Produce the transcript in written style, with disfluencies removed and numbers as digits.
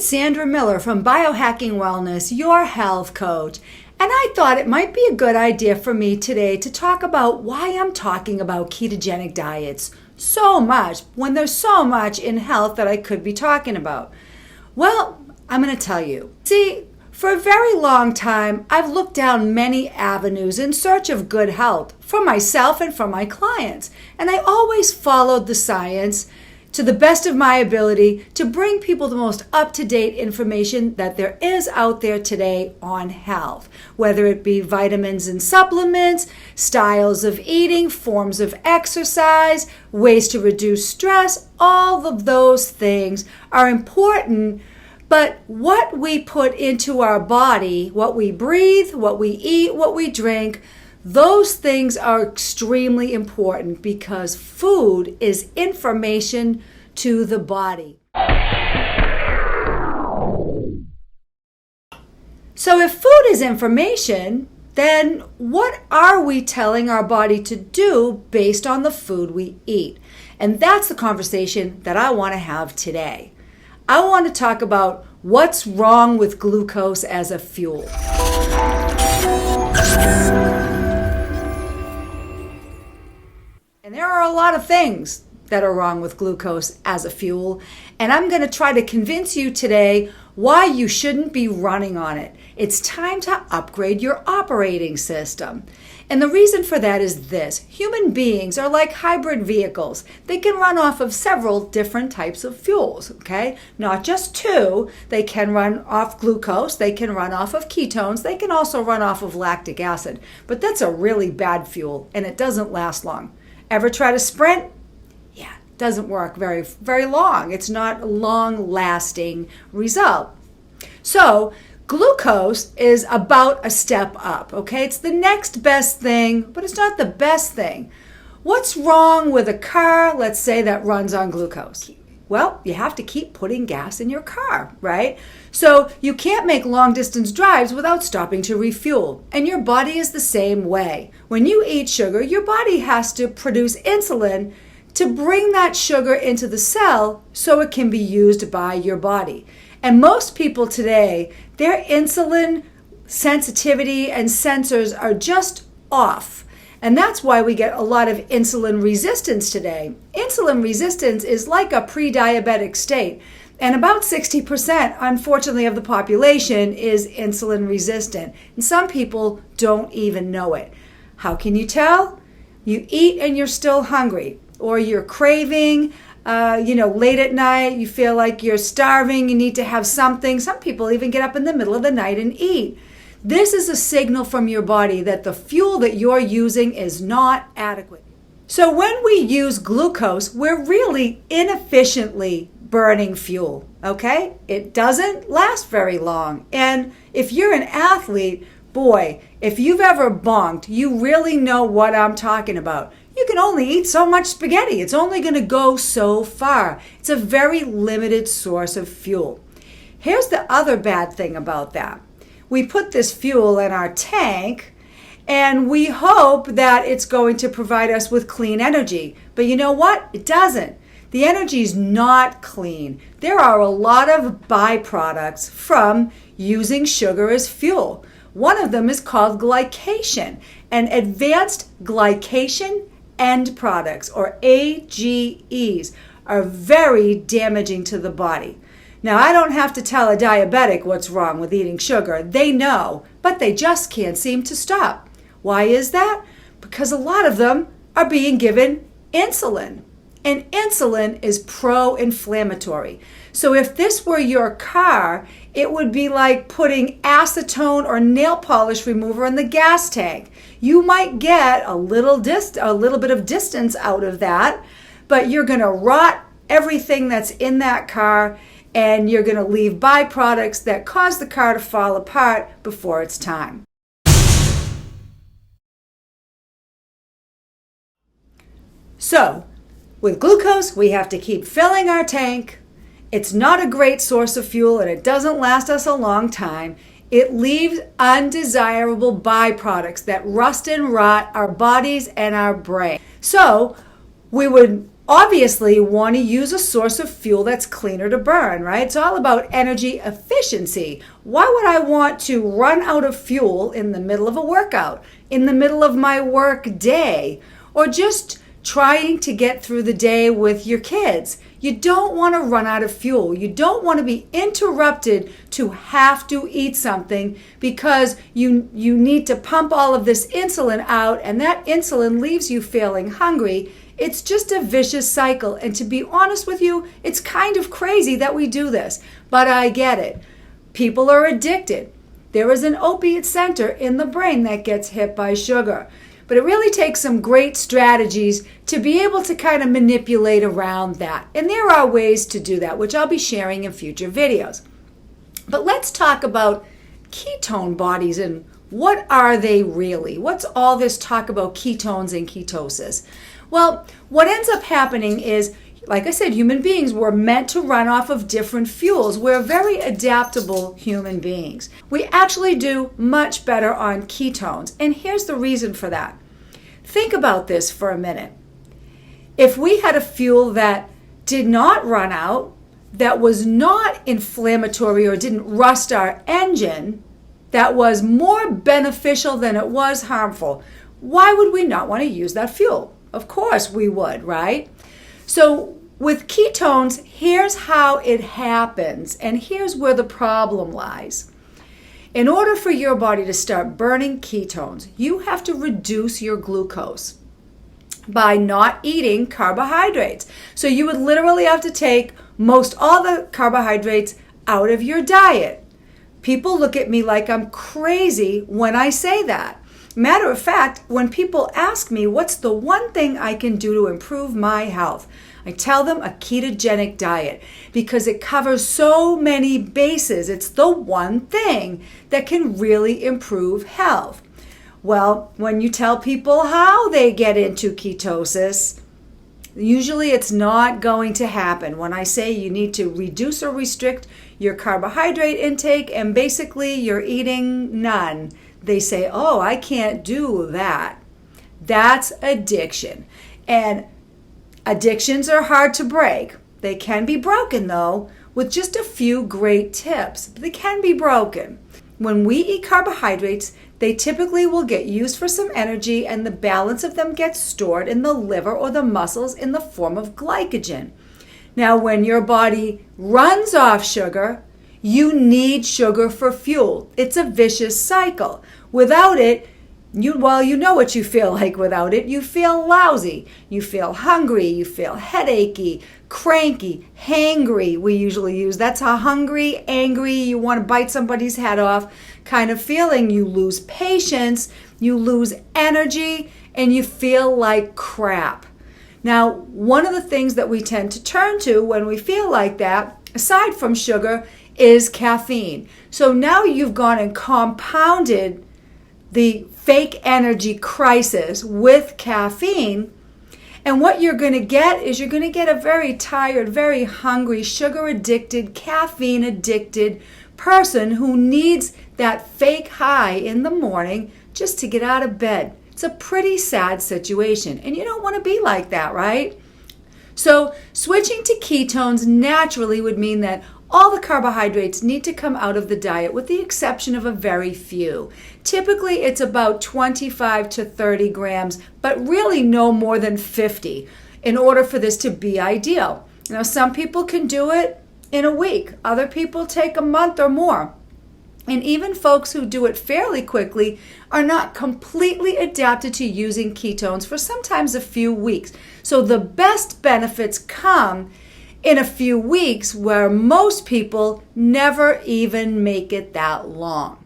Sandra Miller from Biohacking Wellness, your health coach, and I thought it might be a good idea for me today to talk about why I'm talking about ketogenic diets so much when there's so much in health that I could be talking about. Well, I'm going to tell you. See, for a very long time, I've looked down many avenues in search of good health for myself and for my clients, and I always followed the science to the best of my ability to bring people the most up-to-date information that there is out there today on health, whether it be vitamins and supplements, styles of eating, forms of exercise, ways to reduce stress. All of those things are important, but what we put into our body, what we breathe, what we eat, what we drink, those things are extremely important because food is information to the body. So if food is information, then what are we telling our body to do based on the food we eat? And that's the conversation that I want to have today. I want to talk about what's wrong with glucose as a fuel. And there are a lot of things that are wrong with glucose as a fuel, and I'm going to try to convince you today why you shouldn't be running on it. It's time to upgrade your operating system. And the reason for that is this. Human beings are like hybrid vehicles. They can run off of several different types of fuels, okay? Not just two. They can run off glucose. They can run off of ketones. They can also run off of lactic acid. But that's a really bad fuel, and it doesn't last long. Ever try to sprint? Yeah, it doesn't work very, very long. It's not a long-lasting result. So glucose is about a step up, okay? It's the next best thing, but it's not the best thing. What's wrong with a car, let's say, that runs on glucose? Well, you have to keep putting gas in your car, right? So you can't make long distance drives without stopping to refuel. And your body is the same way. When you eat sugar, your body has to produce insulin to bring that sugar into the cell so it can be used by your body. And most people today, their insulin sensitivity and sensors are just off. And that's why we get a lot of insulin resistance today. Insulin resistance is like a pre-diabetic state. And about 60%, unfortunately, of the population is insulin resistant. And some people don't even know it. How can you tell? You eat and you're still hungry. Or you're craving, late at night, you feel like you're starving, you need to have something. Some people even get up in the middle of the night and eat. This is a signal from your body that the fuel that you're using is not adequate. So when we use glucose, we're really inefficiently burning fuel, okay? It doesn't last very long. And if you're an athlete, boy, if you've ever bonked, you really know what I'm talking about. You can only eat so much spaghetti. It's only going to go so far. It's a very limited source of fuel. Here's the other bad thing about that. We put this fuel in our tank and we hope that it's going to provide us with clean energy. But you know what? It doesn't. The energy is not clean. There are a lot of byproducts from using sugar as fuel. One of them is called glycation, and advanced glycation end products, or AGEs, are very damaging to the body. Now, I don't have to tell a diabetic what's wrong with eating sugar. They know, but they just can't seem to stop. Why is that? Because a lot of them are being given insulin. And insulin is pro-inflammatory. So if this were your car, it would be like putting acetone or nail polish remover in the gas tank. You might get a little bit of distance out of that, but you're going to rot everything that's in that car, and you're going to leave byproducts that cause the car to fall apart before it's time. So, with glucose, we have to keep filling our tank. It's not a great source of fuel, and it doesn't last us a long time. It leaves undesirable byproducts that rust and rot our bodies and our brain. So we would obviously want to use a source of fuel that's cleaner to burn, right? It's all about energy efficiency. Why would I want to run out of fuel in the middle of a workout, in the middle of my work day, or just trying to get through the day with your kids? You don't want to run out of fuel. You don't want to be interrupted to have to eat something because you need to pump all of this insulin out, and that insulin leaves you feeling hungry. It's just a vicious cycle. And to be honest with you, it's kind of crazy that we do this, but I get it. People are addicted. There is an opiate center in the brain that gets hit by sugar. But it really takes some great strategies to be able to kind of manipulate around that. And there are ways to do that, which I'll be sharing in future videos. But let's talk about ketone bodies and what are they really? What's all this talk about ketones and ketosis? Well, what ends up happening is, like I said, human beings were meant to run off of different fuels. We're very adaptable human beings. We actually do much better on ketones. And here's the reason for that. Think about this for a minute. If we had a fuel that did not run out, that was not inflammatory or didn't rust our engine, that was more beneficial than it was harmful, why would we not want to use that fuel? Of course we would, right? So with ketones, here's how it happens, and here's where the problem lies. In order for your body to start burning ketones, you have to reduce your glucose by not eating carbohydrates. So you would literally have to take most all the carbohydrates out of your diet. People look at me like I'm crazy when I say that. Matter of fact, when people ask me what's the one thing I can do to improve my health, I tell them a ketogenic diet because it covers so many bases. It's the one thing that can really improve health. Well, when you tell people how they get into ketosis, usually it's not going to happen. When I say you need to reduce or restrict your carbohydrate intake and basically you're eating none, they say, oh, I can't do that. That's addiction. And addictions are hard to break. They can be broken, though, with just a few great tips. They can be broken. When we eat carbohydrates, they typically will get used for some energy, and the balance of them gets stored in the liver or the muscles in the form of glycogen. Now, when your body runs off sugar, you need sugar for fuel. It's a vicious cycle. Without it, you know what you feel like without it. You feel lousy. You feel hungry. You feel headachy, cranky, hangry. We usually use that's a hungry, angry, you want to bite somebody's head off kind of feeling. You lose patience, you lose energy, and you feel like crap. Now, one of the things that we tend to turn to when we feel like that, aside from sugar, is caffeine. So now you've gone and compounded the fake energy crisis with caffeine. And what you're going to get is you're going to get a very tired, very hungry, sugar-addicted, caffeine-addicted person who needs that fake high in the morning just to get out of bed. It's a pretty sad situation, and you don't want to be like that, right? So switching to ketones naturally would mean that all the carbohydrates need to come out of the diet with the exception of a very few. Typically, it's about 25 to 30 grams, but really no more than 50 in order for this to be ideal. Now, some people can do it in a week. Other people take a month or more. And even folks who do it fairly quickly are not completely adapted to using ketones for sometimes a few weeks. So the best benefits come in a few weeks where most people never even make it that long.